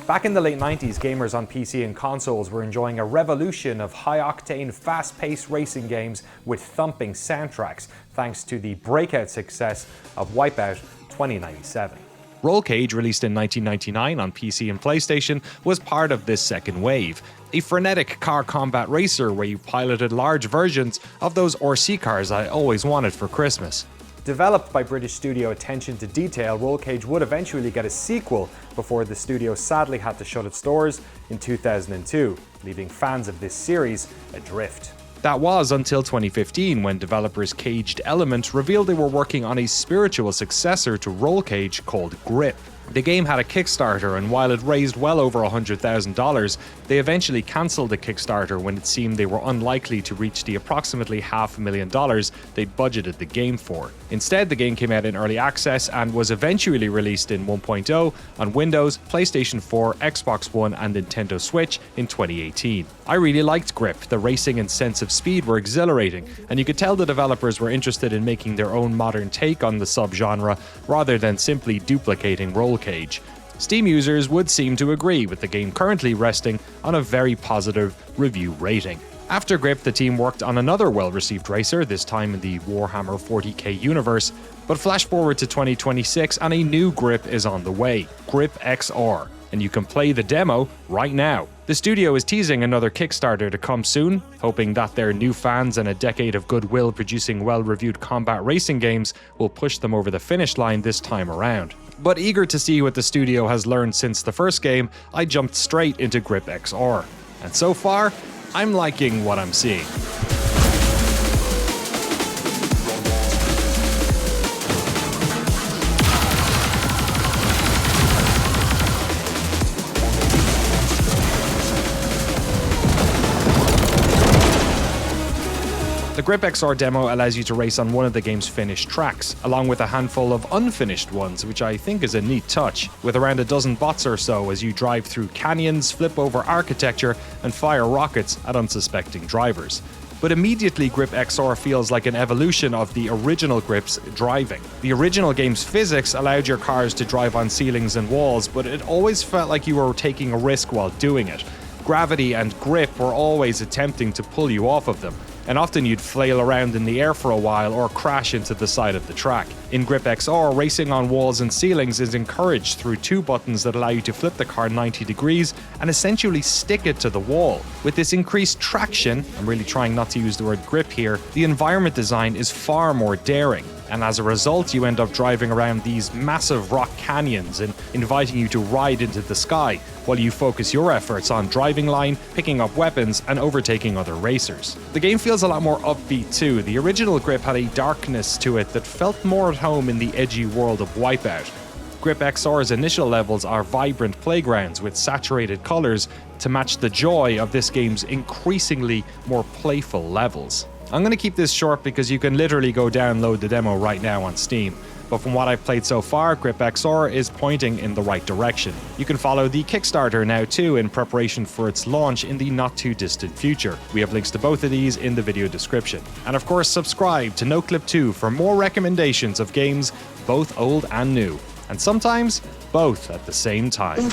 Back in the late 90s, gamers on PC and consoles were enjoying a revolution of high-octane, fast-paced racing games with thumping soundtracks, thanks to the breakout success of Wipeout 2097. ROLLCAGE, released in 1999 on PC and PlayStation, was part of this second wave. A frenetic car combat racer where you piloted large versions of those RC cars I always wanted for Christmas. Developed by British studio Attention to Detail, ROLLCAGE would eventually get a sequel before the studio sadly had to shut its doors in 2002, leaving fans of this series adrift. That was until 2015, when developers Caged Element revealed they were working on a spiritual successor to ROLLCAGE called Grip. The game had a Kickstarter, and while it raised well over $100,000, they eventually cancelled the Kickstarter when it seemed they were unlikely to reach the approximately $500,000 they'd budgeted the game for. Instead, the game came out in early access and was eventually released in 1.0 on Windows, PlayStation 4, Xbox One, and Nintendo Switch in 2018. I really liked Grip. The racing and sense of speed were exhilarating, and you could tell the developers were interested in making their own modern take on the subgenre rather than simply duplicating ROLLCAGE. Steam users would seem to agree, with the game currently resting on a very positive review rating. After Grip, the team worked on another well-received racer, this time in the Warhammer 40k universe, but flash forward to 2026 and a new Grip is on the way, Grip XR, and you can play the demo right now. The studio is teasing another Kickstarter to come soon, hoping that their new fans and a decade of goodwill producing well-reviewed combat racing games will push them over the finish line this time around. But eager to see what the studio has learned since the first game, I jumped straight into Grip XR. And so far, I'm liking what I'm seeing. The Grip XR demo allows you to race on one of the game's finished tracks, along with a handful of unfinished ones, which I think is a neat touch, with around a dozen bots or so as you drive through canyons, flip over architecture, and fire rockets at unsuspecting drivers. But immediately Grip XR feels like an evolution of the original Grip's driving. The original game's physics allowed your cars to drive on ceilings and walls, but it always felt like you were taking a risk while doing it. Gravity and grip were always attempting to pull you off of them, and often you'd flail around in the air for a while or crash into the side of the track. In Grip XR, racing on walls and ceilings is encouraged through two buttons that allow you to flip the car 90 degrees and essentially stick it to the wall. With this increased traction, I'm really trying not to use the word grip here, the environment design is far more daring. And as a result, you end up driving around these massive rock canyons and inviting you to ride into the sky, while you focus your efforts on driving line, picking up weapons, and overtaking other racers. The game feels a lot more upbeat too. The original Grip had a darkness to it that felt more at home in the edgy world of Wipeout. Grip XR's initial levels are vibrant playgrounds with saturated colors to match the joy of this game's increasingly more playful levels. I'm going to keep this short because you can literally go download the demo right now on Steam. But from what I've played so far, Grip XR is pointing in the right direction. You can follow the Kickstarter now too, in preparation for its launch in the not too distant future. We have links to both of these in the video description. And of course, subscribe to NoClip2 for more recommendations of games both old and new. And sometimes both at the same time.